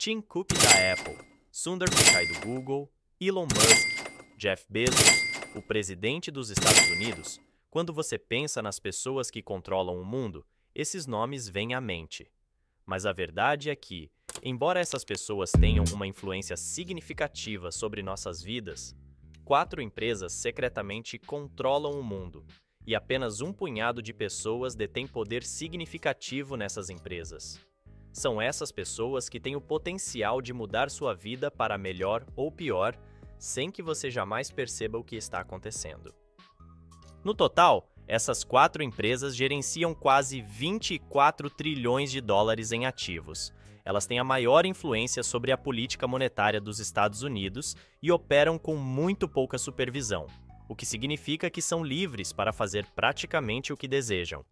Tim Cook da Apple, Sundar Pichai do Google, Elon Musk, Jeff Bezos, o presidente dos Estados Unidos, quando você pensa nas pessoas que controlam o mundo, esses nomes vêm à mente. Mas a verdade é que, embora essas pessoas tenham uma influência significativa sobre nossas vidas, 4 empresas secretamente controlam o mundo, e apenas um punhado de pessoas detém poder significativo nessas empresas. São essas pessoas que têm o potencial de mudar sua vida para melhor ou pior, sem que você jamais perceba o que está acontecendo. No total, essas 4 empresas gerenciam quase 24 trilhões de dólares em ativos. Elas têm a maior influência sobre a política monetária dos Estados Unidos e operam com muito pouca supervisão, o que significa que são livres para fazer praticamente o que desejam.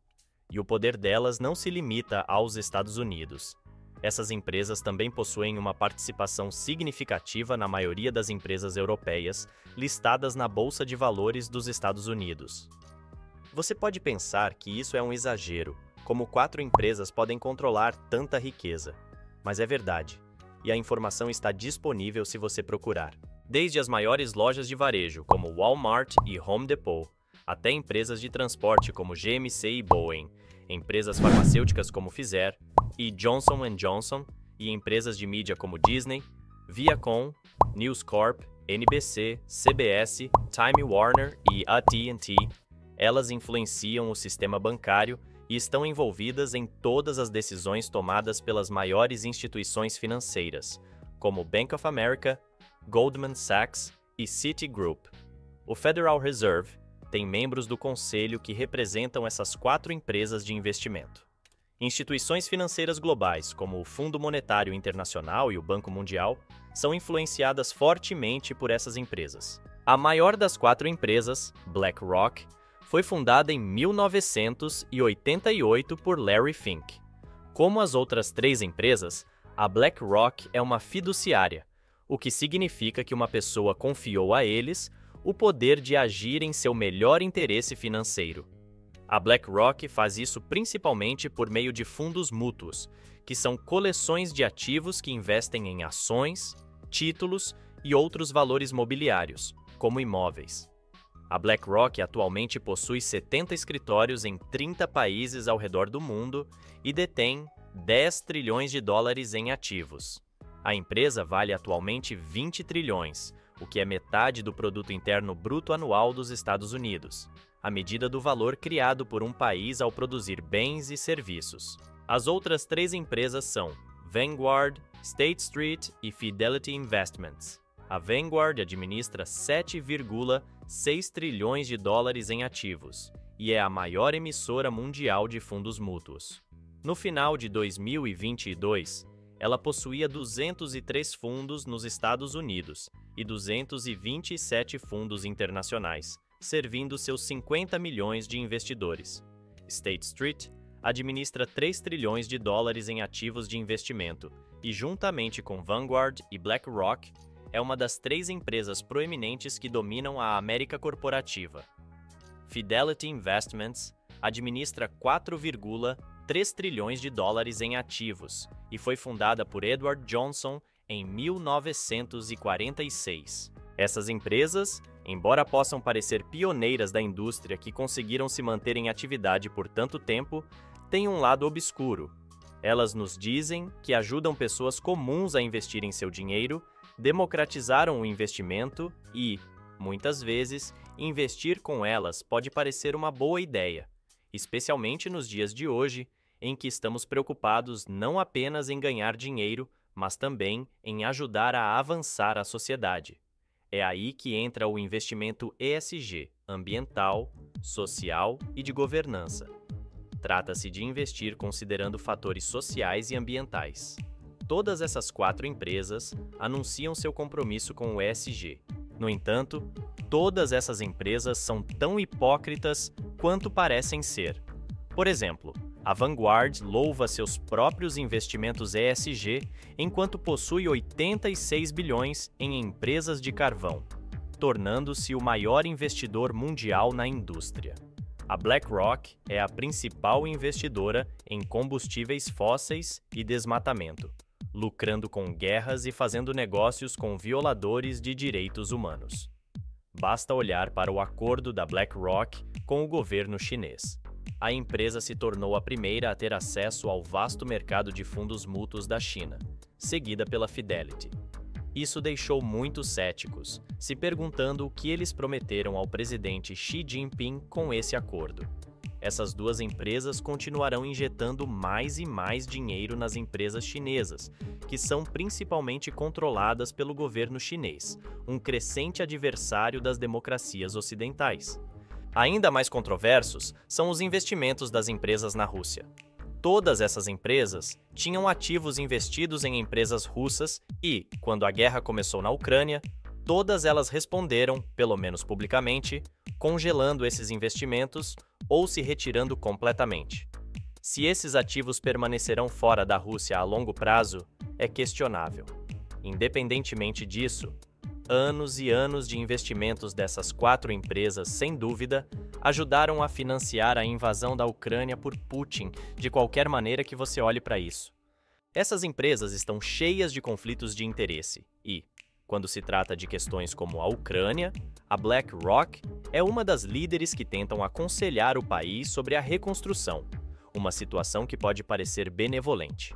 E o poder delas não se limita aos Estados Unidos. Essas empresas também possuem uma participação significativa na maioria das empresas europeias listadas na Bolsa de Valores dos Estados Unidos. Você pode pensar que isso é um exagero, como 4 empresas podem controlar tanta riqueza. Mas é verdade, e a informação está disponível se você procurar. Desde as maiores lojas de varejo, como Walmart e Home Depot, até empresas de transporte como GMC e Boeing, empresas farmacêuticas como Pfizer e Johnson & Johnson, e empresas de mídia como Disney, Viacom, News Corp, NBC, CBS, Time Warner e AT&T, elas influenciam o sistema bancário e estão envolvidas em todas as decisões tomadas pelas maiores instituições financeiras, como Bank of America, Goldman Sachs e Citigroup. O Federal Reserve tem membros do conselho que representam essas 4 empresas de investimento. Instituições financeiras globais, como o Fundo Monetário Internacional e o Banco Mundial, são influenciadas fortemente por essas empresas. A maior das 4 empresas, BlackRock, foi fundada em 1988 por Larry Fink. Como as outras 3 empresas, a BlackRock é uma fiduciária, o que significa que uma pessoa confiou a eles o poder de agir em seu melhor interesse financeiro. A BlackRock faz isso principalmente por meio de fundos mútuos, que são coleções de ativos que investem em ações, títulos e outros valores mobiliários, como imóveis. A BlackRock atualmente possui 70 escritórios em 30 países ao redor do mundo e detém 10 trilhões de dólares em ativos. A empresa vale atualmente 20 trilhões, o que é metade do produto interno bruto anual dos Estados Unidos, a medida do valor criado por um país ao produzir bens e serviços. As outras 3 empresas são Vanguard, State Street e Fidelity Investments. A Vanguard administra 7,6 trilhões de dólares em ativos e é a maior emissora mundial de fundos mútuos. No final de 2022, ela possuía 203 fundos nos Estados Unidos e 227 fundos internacionais, servindo seus 50 milhões de investidores. State Street administra 3 trilhões de dólares em ativos de investimento e, juntamente com Vanguard e BlackRock, é uma das 3 empresas proeminentes que dominam a América corporativa. Fidelity Investments administra 4,3 trilhões de dólares em ativos e foi fundada por Edward Johnson em 1946. Essas empresas, embora possam parecer pioneiras da indústria que conseguiram se manter em atividade por tanto tempo, têm um lado obscuro. Elas nos dizem que ajudam pessoas comuns a investir em seu dinheiro, democratizaram o investimento e, muitas vezes, investir com elas pode parecer uma boa ideia, especialmente nos dias de hoje, em que estamos preocupados não apenas em ganhar dinheiro, mas também em ajudar a avançar a sociedade. É aí que entra o investimento ESG, ambiental, social e de governança. Trata-se de investir considerando fatores sociais e ambientais. Todas essas 4 empresas anunciam seu compromisso com o ESG. No entanto, todas essas empresas são tão hipócritas quanto parecem ser. Por exemplo, a Vanguard louva seus próprios investimentos ESG enquanto possui 86 bilhões em empresas de carvão, tornando-se o maior investidor mundial na indústria. A BlackRock é a principal investidora em combustíveis fósseis e desmatamento, lucrando com guerras e fazendo negócios com violadores de direitos humanos. Basta olhar para o acordo da BlackRock com o governo chinês. A empresa se tornou a primeira a ter acesso ao vasto mercado de fundos mútuos da China, seguida pela Fidelity. Isso deixou muitos céticos, se perguntando o que eles prometeram ao presidente Xi Jinping com esse acordo. Essas duas empresas continuarão injetando mais e mais dinheiro nas empresas chinesas, que são principalmente controladas pelo governo chinês, um crescente adversário das democracias ocidentais. Ainda mais controversos são os investimentos das empresas na Rússia. Todas essas empresas tinham ativos investidos em empresas russas e, quando a guerra começou na Ucrânia, todas elas responderam, pelo menos publicamente, congelando esses investimentos ou se retirando completamente. Se esses ativos permanecerão fora da Rússia a longo prazo, é questionável. Independentemente disso, anos e anos de investimentos dessas 4 empresas, sem dúvida, ajudaram a financiar a invasão da Ucrânia por Putin, de qualquer maneira que você olhe para isso. Essas empresas estão cheias de conflitos de interesse e, quando se trata de questões como a Ucrânia, a BlackRock é uma das líderes que tentam aconselhar o país sobre a reconstrução, uma situação que pode parecer benevolente.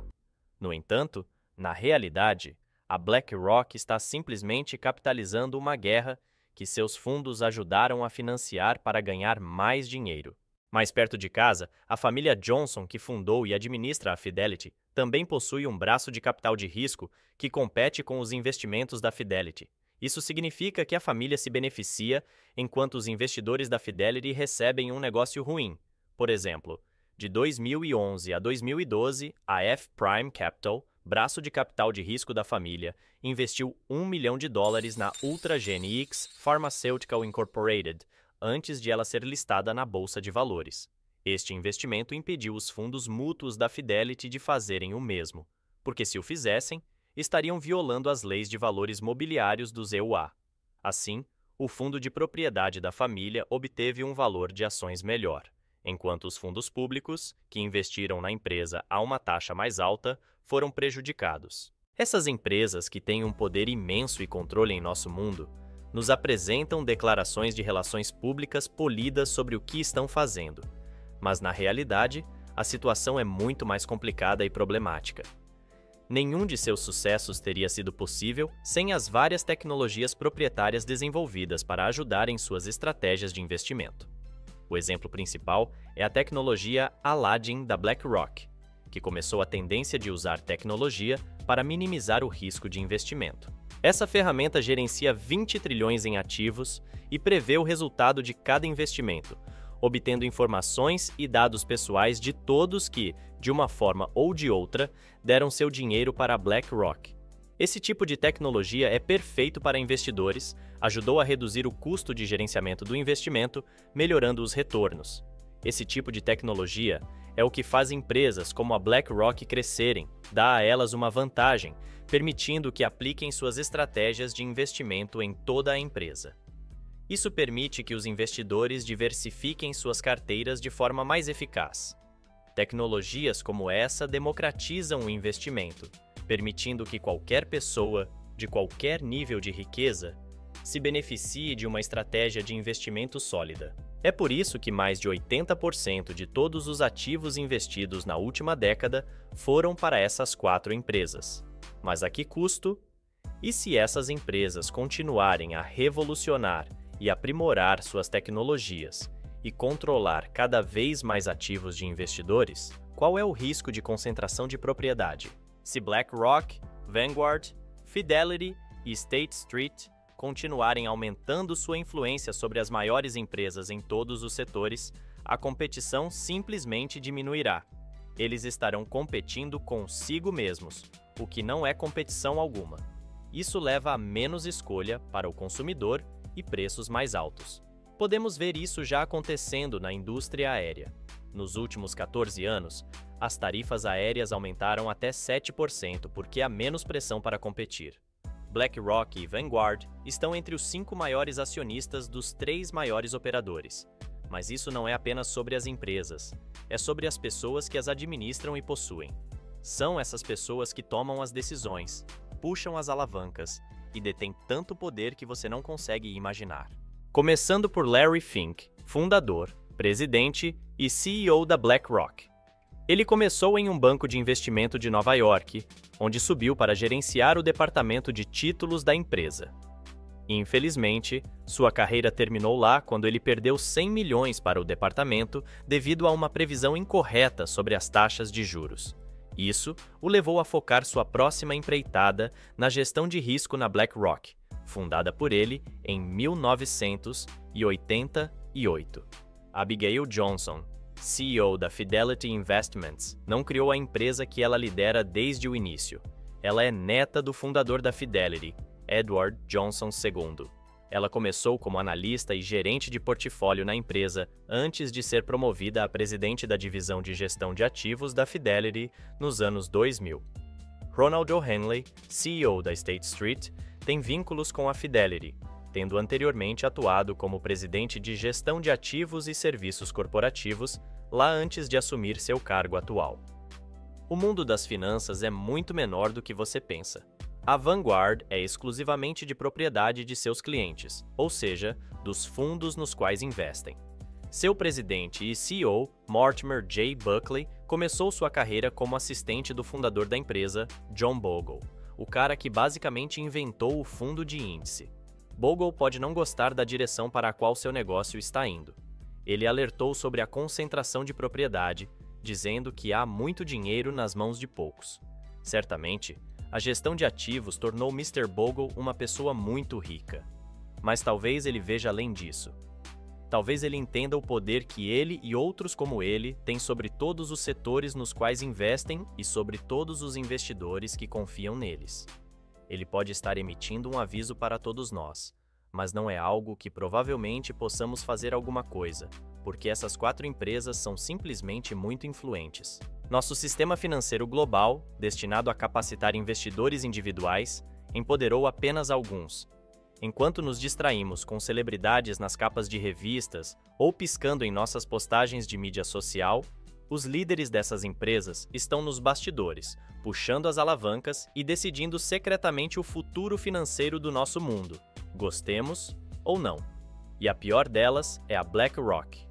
No entanto, na realidade, a BlackRock está simplesmente capitalizando uma guerra que seus fundos ajudaram a financiar para ganhar mais dinheiro. Mais perto de casa, a família Johnson, que fundou e administra a Fidelity, também possui um braço de capital de risco que compete com os investimentos da Fidelity. Isso significa que a família se beneficia enquanto os investidores da Fidelity recebem um negócio ruim. Por exemplo, de 2011 a 2012, a F-Prime Capital, braço de capital de risco da família, investiu $1 milhão na Ultragenyx Pharmaceutical Incorporated, antes de ela ser listada na Bolsa de Valores. Este investimento impediu os fundos mútuos da Fidelity de fazerem o mesmo, porque se o fizessem, estariam violando as leis de valores mobiliários dos EUA. Assim, o fundo de propriedade da família obteve um valor de ações melhor, enquanto os fundos públicos, que investiram na empresa a uma taxa mais alta, foram prejudicados. Essas empresas, que têm um poder imenso e controle em nosso mundo, nos apresentam declarações de relações públicas polidas sobre o que estão fazendo. Mas, na realidade, a situação é muito mais complicada e problemática. Nenhum de seus sucessos teria sido possível sem as várias tecnologias proprietárias desenvolvidas para ajudar em suas estratégias de investimento. O exemplo principal é a tecnologia Aladdin da BlackRock, que começou a tendência de usar tecnologia para minimizar o risco de investimento. Essa ferramenta gerencia 20 trilhões em ativos e prevê o resultado de cada investimento, obtendo informações e dados pessoais de todos que, de uma forma ou de outra, deram seu dinheiro para a BlackRock. Esse tipo de tecnologia é perfeito para investidores, ajudou a reduzir o custo de gerenciamento do investimento, melhorando os retornos. Esse tipo de tecnologia é o que faz empresas como a BlackRock crescerem, dá a elas uma vantagem, permitindo que apliquem suas estratégias de investimento em toda a empresa. Isso permite que os investidores diversifiquem suas carteiras de forma mais eficaz. Tecnologias como essa democratizam o investimento, permitindo que qualquer pessoa, de qualquer nível de riqueza, se beneficie de uma estratégia de investimento sólida. É por isso que mais de 80% de todos os ativos investidos na última década foram para essas 4 empresas. Mas a que custo? E se essas empresas continuarem a revolucionar e aprimorar suas tecnologias e controlar cada vez mais ativos de investidores, qual é o risco de concentração de propriedade? Se BlackRock, Vanguard, Fidelity e State Street continuarem aumentando sua influência sobre as maiores empresas em todos os setores, a competição simplesmente diminuirá. Eles estarão competindo consigo mesmos, o que não é competição alguma. Isso leva a menos escolha para o consumidor e preços mais altos. Podemos ver isso já acontecendo na indústria aérea. Nos últimos 14 anos, as tarifas aéreas aumentaram até 7% porque há menos pressão para competir. BlackRock e Vanguard estão entre os 5 maiores acionistas dos 3 maiores operadores. Mas isso não é apenas sobre as empresas, é sobre as pessoas que as administram e possuem. São essas pessoas que tomam as decisões, puxam as alavancas e detêm tanto poder que você não consegue imaginar. Começando por Larry Fink, fundador, presidente e CEO da BlackRock. Ele começou em um banco de investimento de Nova York, onde subiu para gerenciar o departamento de títulos da empresa. Infelizmente, sua carreira terminou lá quando ele perdeu 100 milhões para o departamento devido a uma previsão incorreta sobre as taxas de juros. Isso o levou a focar sua próxima empreitada na gestão de risco na BlackRock, fundada por ele em 1988. Abigail Johnson, CEO da Fidelity Investments, não criou a empresa que ela lidera desde o início. Ela é neta do fundador da Fidelity, Edward Johnson II. Ela começou como analista e gerente de portfólio na empresa antes de ser promovida a presidente da divisão de gestão de ativos da Fidelity nos anos 2000. Ronald O'Hanley, CEO da State Street, tem vínculos com a Fidelity, tendo anteriormente atuado como presidente de gestão de ativos e serviços corporativos lá antes de assumir seu cargo atual. O mundo das finanças é muito menor do que você pensa. A Vanguard é exclusivamente de propriedade de seus clientes, ou seja, dos fundos nos quais investem. Seu presidente e CEO, Mortimer J. Buckley, começou sua carreira como assistente do fundador da empresa, John Bogle, o cara que basicamente inventou o fundo de índice. Bogle pode não gostar da direção para a qual seu negócio está indo. Ele alertou sobre a concentração de propriedade, dizendo que há muito dinheiro nas mãos de poucos. Certamente, a gestão de ativos tornou Mr. Bogle uma pessoa muito rica. Mas talvez ele veja além disso. Talvez ele entenda o poder que ele e outros como ele têm sobre todos os setores nos quais investem e sobre todos os investidores que confiam neles. Ele pode estar emitindo um aviso para todos nós, mas não é algo que provavelmente possamos fazer alguma coisa, porque essas 4 empresas são simplesmente muito influentes. Nosso sistema financeiro global, destinado a capacitar investidores individuais, empoderou apenas alguns. Enquanto nos distraímos com celebridades nas capas de revistas ou piscando em nossas postagens de mídia social, os líderes dessas empresas estão nos bastidores, puxando as alavancas e decidindo secretamente o futuro financeiro do nosso mundo, gostemos ou não. E a pior delas é a BlackRock.